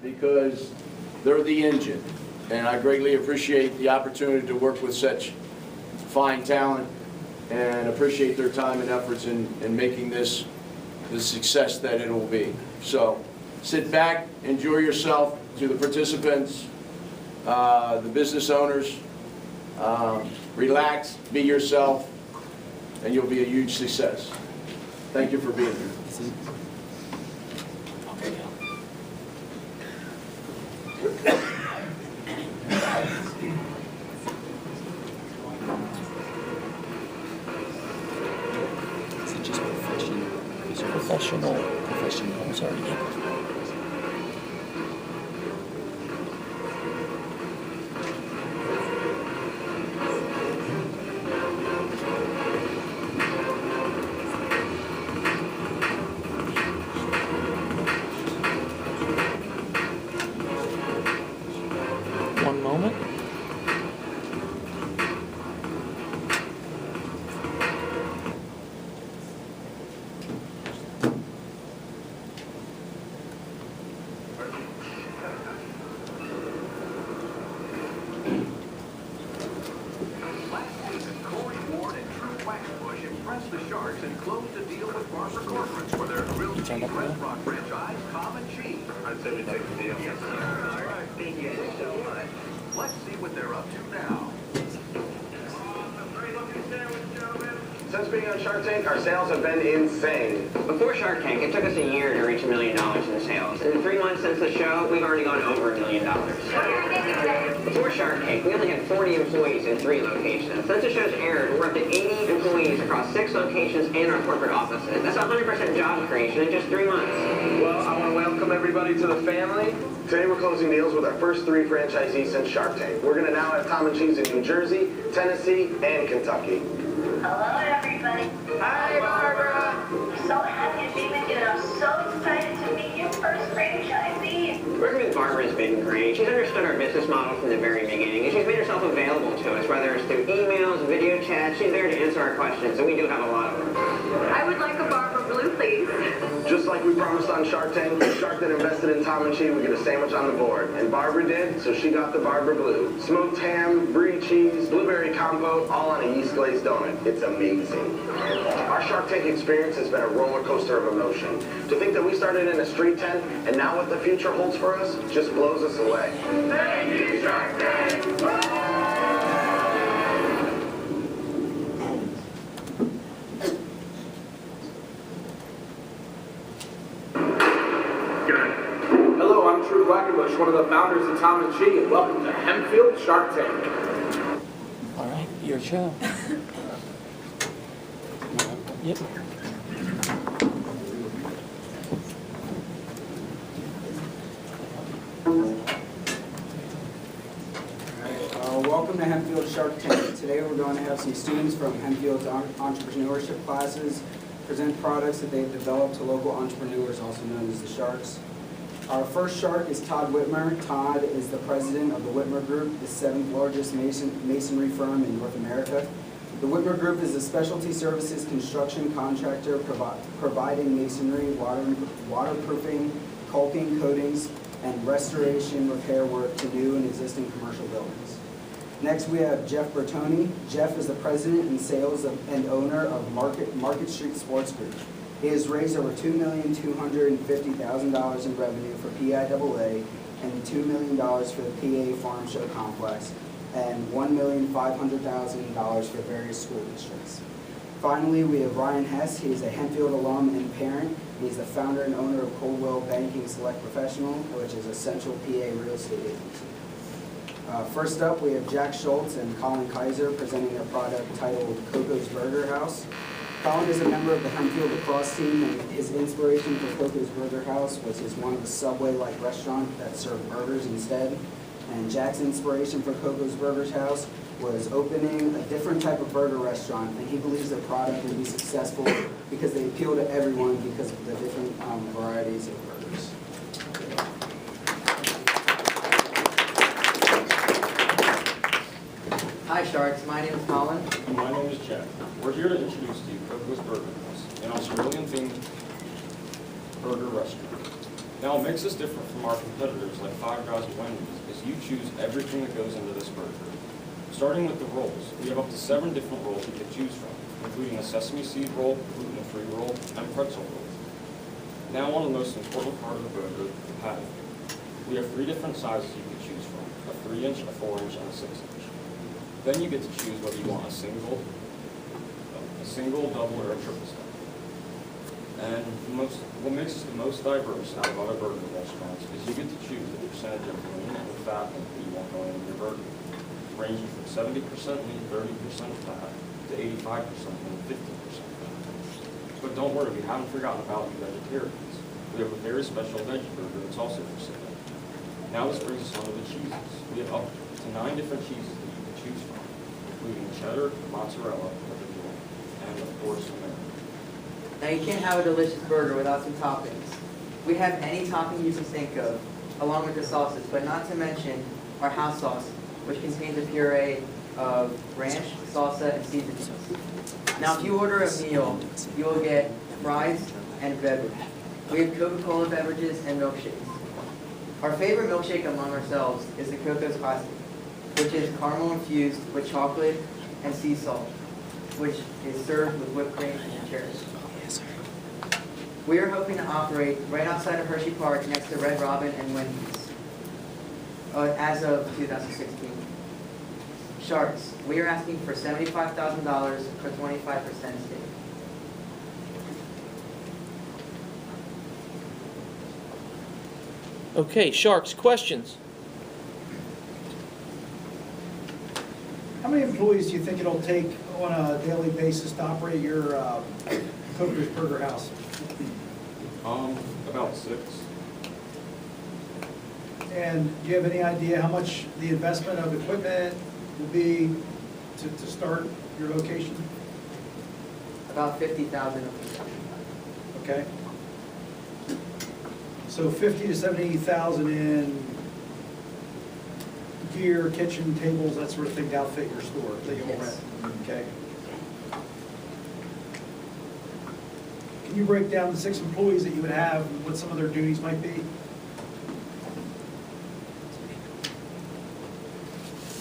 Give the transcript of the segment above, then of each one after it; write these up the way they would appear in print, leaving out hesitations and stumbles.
because they're the engine. And I greatly appreciate the opportunity to work with such fine talent and appreciate their time and efforts in making this the success that it will be. So sit back, enjoy yourself. To the participants, the business owners, relax, be yourself, and you'll be a huge success. Thank you for being here. Is it just professional? Professional. I'm sorry. One moment. Impressed the Sharks and closed a deal with Barbara Corcoran for their grilled cheese restaurant franchise, Common Cheese. I'd say we take the deal. Yes, sir. All right. Thank you so much. Let's see what they're up to now. Since being on Shark Tank, our sales have been insane. Before Shark Tank, it took us a year to reach $1 million in sales. In the 3 months since the show, we've already gone over $1 million. Before Shark Tank, we only had 40 employees in 3 locations. Since the show's aired, we're up to 80 employees across 6 locations and our corporate offices. That's 100% job creation in just 3 months. Well, I want to welcome everybody to the family. Today we're closing deals with our first 3 franchisees since Shark Tank. We're going to now have Tom and Cheese in New Jersey, Tennessee, and Kentucky. Hello, everybody. Hi, Barbara. I'm so happy to be with you, and I'm so excited to meet your first franchisee. Working with Barbara has been great. She's understood our business model from the very beginning, and she's made herself available to us, whether it's through emails, video chats. She's there to answer our questions, and we do have a lot of them. I would like a Barbara Blue, please. Just like we promised on Shark Tank, the shark that invested in Tom and Cheese would get a sandwich on the board. And Barbara did, so she got the Barbara Blue. Smoked ham, brie cheese, blueberry compote, all on a yeast glazed donut. It's amazing. Our Shark Tank experience has been a roller coaster of emotion. To think that we started in a street tent, and now what the future holds for us just blows us away. Thank you, Shark Tank! Hello, I'm Drew Quackenbush, one of the founders of Tom and Cheese, and welcome to Hempfield Shark Tank. All right, your show. Yep. Welcome to Hempfield Shark Tank. Today we're going to have some students from Hempfield's entrepreneurship classes present products that they've developed to local entrepreneurs, also known as the Sharks. Our first shark is Todd Whitmer. Todd is the president of the Whitmer Group, the 7th largest masonry firm in North America. The Whitmer Group is a specialty services construction contractor providing masonry, waterproofing, caulking, coatings, and restoration repair work to new and existing commercial buildings. Next, we have Jeff Bertoni. Jeff is the president and sales and owner of Market Street Sports Group. He has raised over $2,250,000 in revenue for PIAA and $2 million for the PA Farm Show Complex and $1,500,000 for various school districts. Finally, we have Ryan Hess. He is a Hempfield alum and parent. He is the founder and owner of Coldwell Banking Select Professional, which is a central PA real estate agency. First up, we have Jack Schultz and Colin Kaiser presenting their product titled Coco's Burger House. Colin is a member of the Hempfield lacrosse team, and his inspiration for Coco's Burger House was his one of the Subway-like restaurant that served burgers instead. And Jack's inspiration for Coco's Burger House was opening a different type of burger restaurant, and he believes the product will be successful because they appeal to everyone because of the different varieties of burgers. Hi Sharks, my name is Colin. And my name is Jeff. We're here to introduce to you Coco's Burger House, an Australian-themed burger restaurant. Now, what makes us different from our competitors like Five Guys and Wendy's is you choose everything that goes into this burger. Starting with the rolls, we have up to 7 different rolls you can choose from, including a sesame seed roll, gluten-free roll, and pretzel roll. Now, on the most important part of the burger, the patty. We have 3 different sizes you can choose from, a 3-inch, a 4-inch, and a 6-inch. Then you get to choose whether you want a single, double, or a triple stack. And what makes us the most diverse out of other burger restaurants is you get to choose the percentage of lean and fat that you want going in your burger, ranging from 70% lean, 30% fat, to 85% lean, 50% fat. But don't worry, we haven't forgotten about you vegetarians. We have a very special veggie burger that's also for sale. Now this brings us on to the cheeses. We have up to 9 different cheeses that you can choose from, including cheddar, mozzarella, and of course, American. Now you can't have a delicious burger without some toppings. We have any topping you can think of, along with the sauces, but not to mention our house sauce, which contains a puree of ranch, salsa, and seasonings. Now if you order a meal, you will get fries and beverage. We have Coca-Cola beverages and milkshakes. Our favorite milkshake among ourselves is the Coco's Classic, which is caramel infused with chocolate and sea salt, which is served with whipped cream and cherries. We are hoping to operate right outside of Hershey Park next to Red Robin and Wendy's as of 2016. Sharks, we are asking for $75,000 for 25% stake. Okay, Sharks, questions? How many employees do you think it'll take on a daily basis to operate your Coker's Burger House? About 6. And do you have any idea how much the investment of equipment will be to start your location? About $50,000. Okay. So 50 to 70,000 in gear, kitchen, tables, that sort of thing to outfit your store that you'll Yes. rent. Okay. Can you break down the 6 employees that you would have and what some of their duties might be?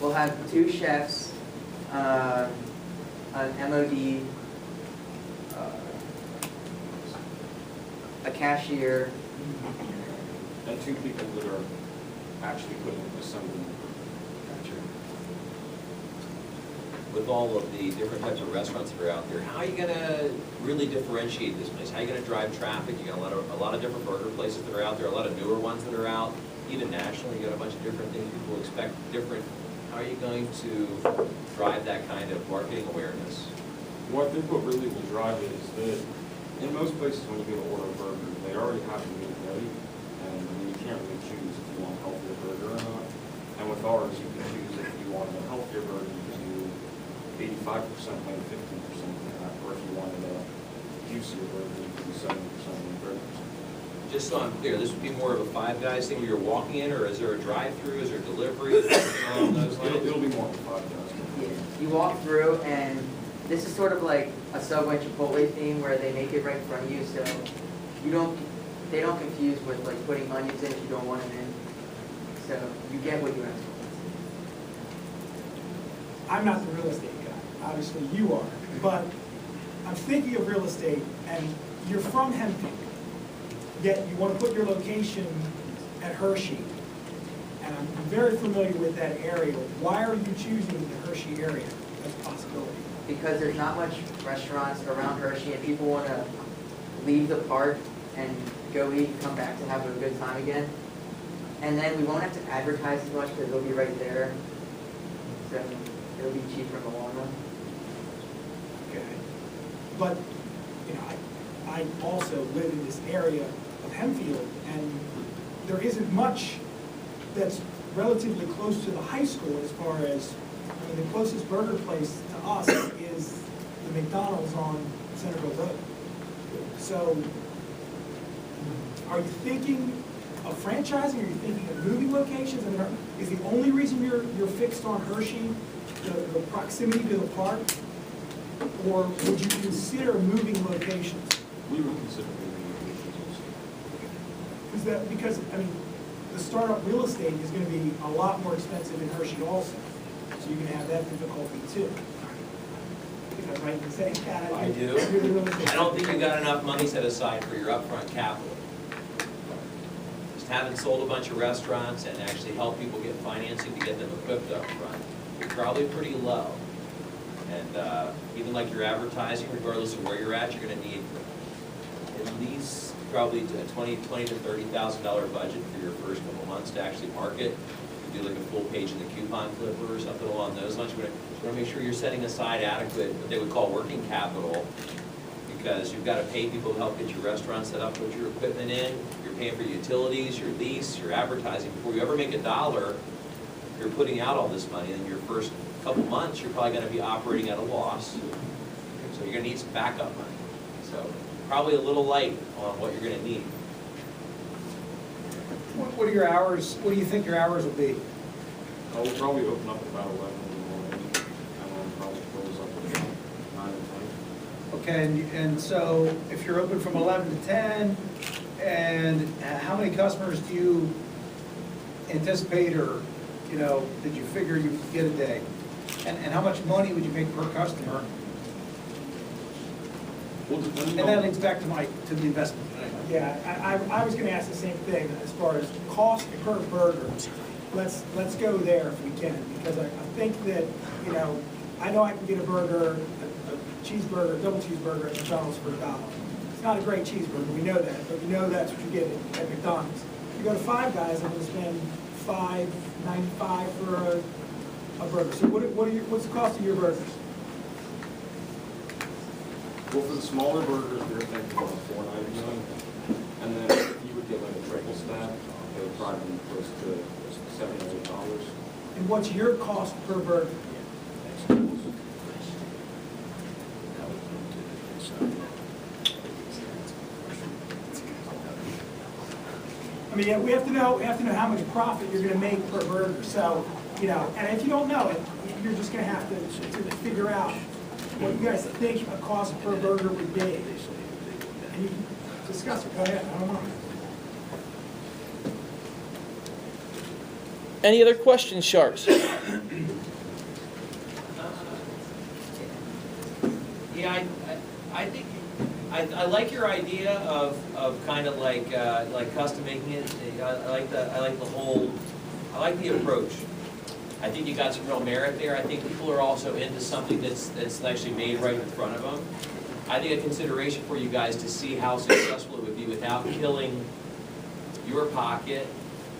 We'll have 2 chefs, an MOD, a cashier, And 2 people that are actually putting assembly. With all of the different types of restaurants that are out there, how are you gonna really differentiate this place? How are you gonna drive traffic? You got a lot of different burger places that are out there, a lot of newer ones that are out, even nationally, you got a bunch of different things people expect different. How are you going to drive that kind of marketing awareness? Well, I think what really will drive it is that in most places when you go to order a burger, they already have the meat ready, and you can't really choose if you want a healthier burger or not. And with ours, you can choose if you want a healthier burger, you can do 85% lean, 15% fat, or if you wanted a juicier burger, you can do 70% lean, 30%. Just so I'm clear, this would be more of a Five Guys thing where you're walking in, or is there a drive-through, is there delivery, along those lines? It'll be more than 5 guys. Yeah. You walk through, and this is sort of like a Subway Chipotle theme where they make it right in front of you, so they don't confuse with like putting onions in if you don't want them in. So you get what you ask for. I'm not the real estate guy, obviously you are, but I'm thinking of real estate, and you're from Hempfield, yet you want to put your location at Hershey, and I'm very familiar with that area. Why are you choosing the Hershey area as a possibility? Because there's not much restaurants around Hershey, and people want to leave the park and go eat and come back to have a good time again. And then we won't have to advertise as much because it'll be right there. So it'll be cheaper in the long run. Okay. But, you know, I also live in this area of Hempfield, and there isn't much that's relatively close to the high school as far as, I mean, the closest burger place to us is the McDonald's on Centerville Road. So, are you thinking of franchising? Are you thinking of moving locations? I mean, is the only reason you're fixed on Hershey the proximity to the park, or would you consider moving locations? We would consider moving locations also. Because, I mean, the startup real estate is gonna be a lot more expensive in Hershey also. So you're gonna have that difficulty too. Because, right, you say, yeah. I do. I don't think you got enough money set aside for your upfront capital. Just having sold a bunch of restaurants and actually help people get financing to get them equipped up front, you're probably pretty low. And even like your advertising, regardless of where you're at, you're gonna need at least probably a $20,000 to $30,000 budget for your first couple months to actually market. You do like a full page in the coupon flipper or something along those lines. You wanna make sure you're setting aside adequate, what they would call working capital, because you've gotta pay people to help get your restaurant set up, put your equipment in, you're paying for utilities, your lease, your advertising. Before you ever make a dollar, you're putting out all this money, and your first couple months, you're probably gonna be operating at a loss. So you're gonna need some backup money. So probably a little light on what you're gonna need. What are your hours, what do you think your hours will be? We'll probably open up at about 11 in the morning, and then probably close up at 9 or 10. Okay, and so if you're open from 11 to 10, and how many customers do you anticipate, or, you know, did you figure you could get a day? And how much money would you make per customer? Well, depending And that on, leads back to the investment. Yeah, I was gonna ask the same thing as far as cost per burger. Let's go there if we can, because I think that, you know, I know I can get a burger, a cheeseburger, double cheeseburger at McDonald's for $1. It's not a great cheeseburger, we know that, but we know that's what you get at McDonald's. If you go to Five Guys, I'm gonna spend $5.95 for a burger. So what's the cost of your burgers? well, for the smaller burgers, we were thinking about $4.99, and then if you would get like a triple stack, it would probably be close to $7 or $8. And what's your cost per burger? I mean, yeah, we have to know how much profit you're gonna make per burger. So, you know, and if you don't know it, you're just gonna have to figure out what you guys think a cost per burger would be. And you can discuss it, go ahead, I don't know. Any other questions, Sharks? Yeah, I think, I like your idea of kind of like custom making it. I like the approach. I think you got some real merit there. I think people are also into something that's actually made right in front of them. I think a consideration for you guys to see how successful it would be without killing your pocket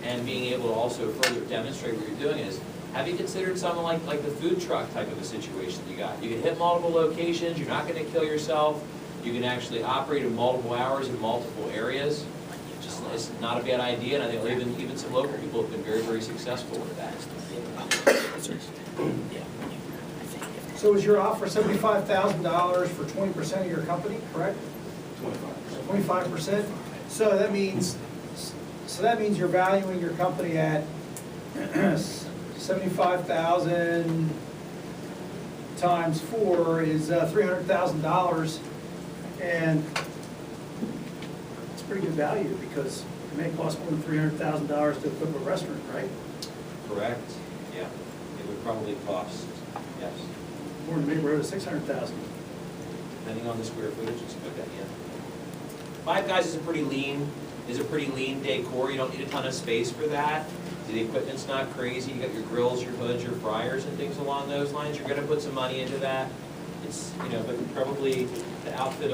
and being able to also further demonstrate what you're doing is, have you considered something like the food truck type of a situation you got? You can hit multiple locations, you're not gonna kill yourself, you can actually operate in multiple hours in multiple areas. It's not a bad idea, and I think even some local people have been very, very successful with that. So is your offer $75,000 for 20% of your company, correct? 25%. 25%? So that means you're valuing your company at 75,000 times 4 is $300,000, and it's pretty good value because it may cost more than $300,000 to equip a restaurant, right? Correct? Yeah. It would probably cost, yes, More in the neighborhood of $600,000. depending on the square footage, it's good, yeah. Five Guys is a pretty lean decor. You don't need a ton of space for that. The equipment's not crazy. You got your grills, your hoods, your fryers, and things along those lines. You're gonna put some money into that. It's, you know, but probably to outfit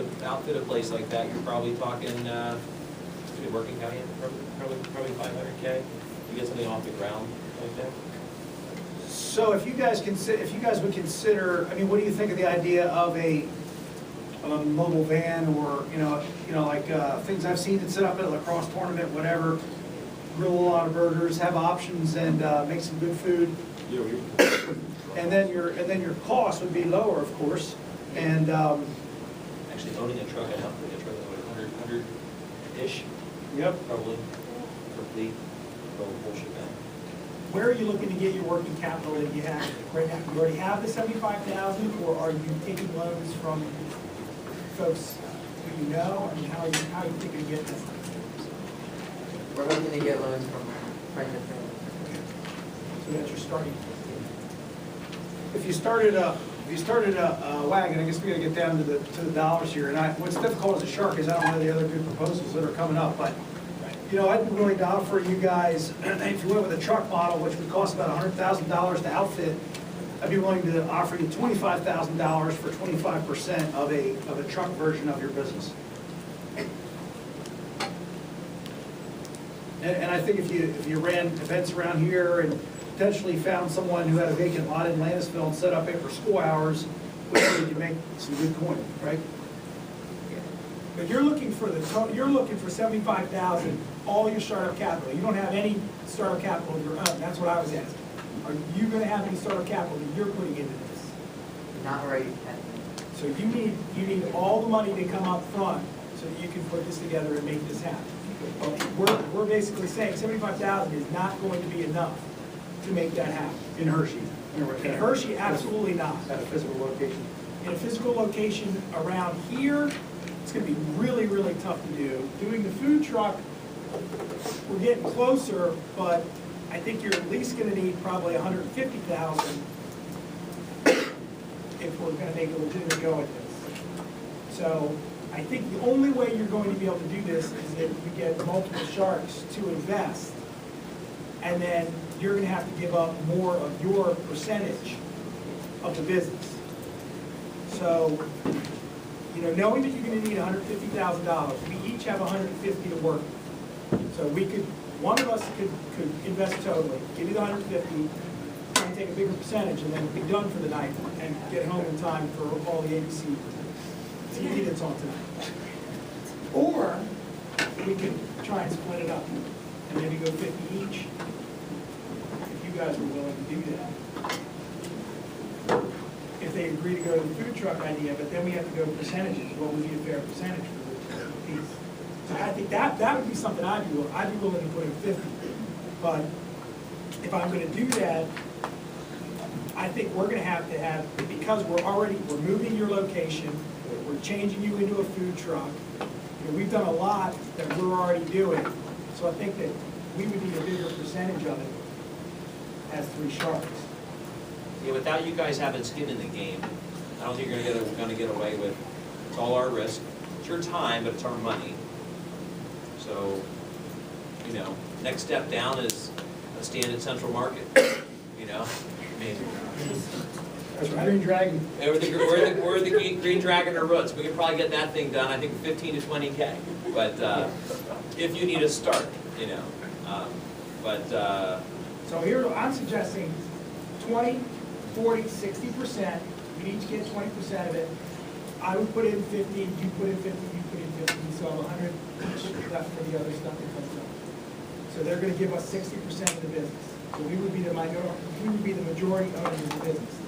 a place like that, you're probably talking, working capital, probably $500K. You get something off the ground like that. So if you guys would consider, I mean, what do you think of the idea of a mobile van, or like things I've seen that set up at a lacrosse tournament, whatever, grill a lot of burgers, have options, and make some good food. Yeah, And then your cost would be lower, of course. And Actually owning a truck, enough to get a truck that's 100-ish, yep. probably, complete, whole shebang. Where are you looking to get your working capital that you have right now? You already have the $75,000, or are you taking loans from folks who you know? I mean, how are you thinking of getting this? We're looking to get loans from friends and family. So that's your starting point. If you started a wagon, I guess we gotta get down to the dollars here. And what's difficult as a shark is I don't know the other good proposals that are coming up, but I'd be willing to offer you guys, if you went with a truck model, which would cost about $100,000 to outfit, I'd be willing to offer you $25,000 for 25% of a truck version of your business. And I think if you ran events around here and potentially found someone who had a vacant lot in Landisville and set up it for school hours, we could make some good coin, right? But you're looking for you're looking for 75,000, all your startup capital. You don't have any startup capital of your own. That's what I was asking. Are you going to have any startup capital that you're putting into this? Not right at So you need all the money to come up front so that you can put this together and make this happen. We're basically saying 75,000 is not going to be enough to make that happen. In Hershey. In Hershey, absolutely not. At a physical location. In a physical location around here, it's going to be really, really tough to do. Doing the food truck, we're getting closer, but I think you're at least going to need probably 150,000 if we're going to make a legitimate go at this. So I think the only way you're going to be able to do this is that you get multiple sharks to invest, and then you're going to have to give up more of your percentage of the business. So, knowing that you're going to need $150,000, we each have $150 to work with. So one of us could invest totally, give you the $150, try and take a bigger percentage, and then be done for the night and get home in time for all the ABC TV that's on tonight. Or we could try and split it up and maybe go 50 each, if you guys were willing to do that. If they agree to go to the food truck idea, but then we have to go percentages. What would be a fair percentage for the piece? So I think that would be something I'd be willing to put in 50. But if I'm going to do that, I think we're going to have, because we're moving your location, we're changing you into a food truck. We've done a lot that we're already doing, so I think that we would need a bigger percentage of it as Three Sharks. Yeah, without you guys having skin in the game, I don't think you're gonna get away with. It's all our risk. It's your time, but it's our money. So, next step down is a stand at Central Market. I mean. That's right. Green Dragon. We're the Green Dragon or Roots. We could probably get that thing done, I think 15 to 20K. But if you need a start, So here, I'm suggesting 20, 40, 60%. We each get 20% of it. I would put in 50, you put in 50, you put in 50. So 100 each left for the other stuff that comes up. So they're going to give us 60% of the business. So we would be the minority. We would be the majority owners of the business.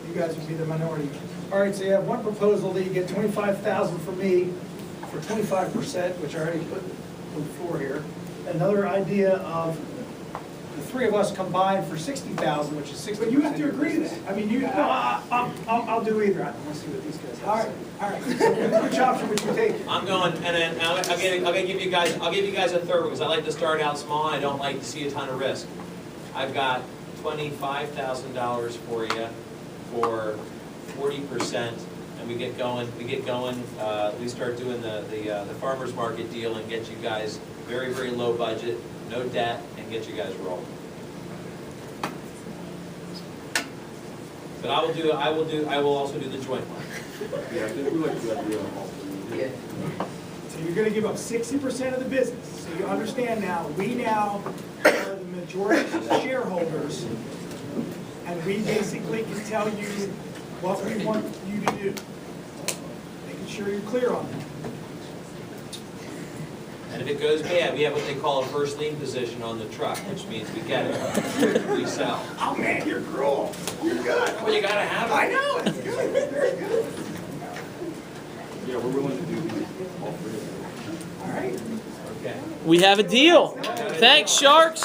You guys would be the minority. All right, so you have one proposal that you get $25,000 from me for 25%, which I already put on the floor here. Another idea of the three of us combined for $60,000, which is 60%. But you have to agree to that. I mean, I'll do either. I want to see what these guys have to say. all right. Which option would you take? I'm going, and then I'll give you guys a third because I like to start out small and I don't like to see a ton of risk. I've got $25,000 for you for 40%, and we get going. We start doing the farmers market deal and get you guys very, very low budget, no debt, and get you guys rolling. But I will also do the joint one. Yeah, I think we like the idea. Yeah. So you're going to give up 60% of the business. So you understand now, we now are the majority shareholders, and we basically can tell you what we want you to do. Making sure you're clear on that. And if it goes bad, we have what they call a first lien position on the truck, which means we get it, we sell. Oh man, you're cruel. You're good. Well, you gotta have it. I know, it's good. Very good. Yeah, we're willing to do all three of them. All right. Okay. We have a deal. Thanks, Sharks.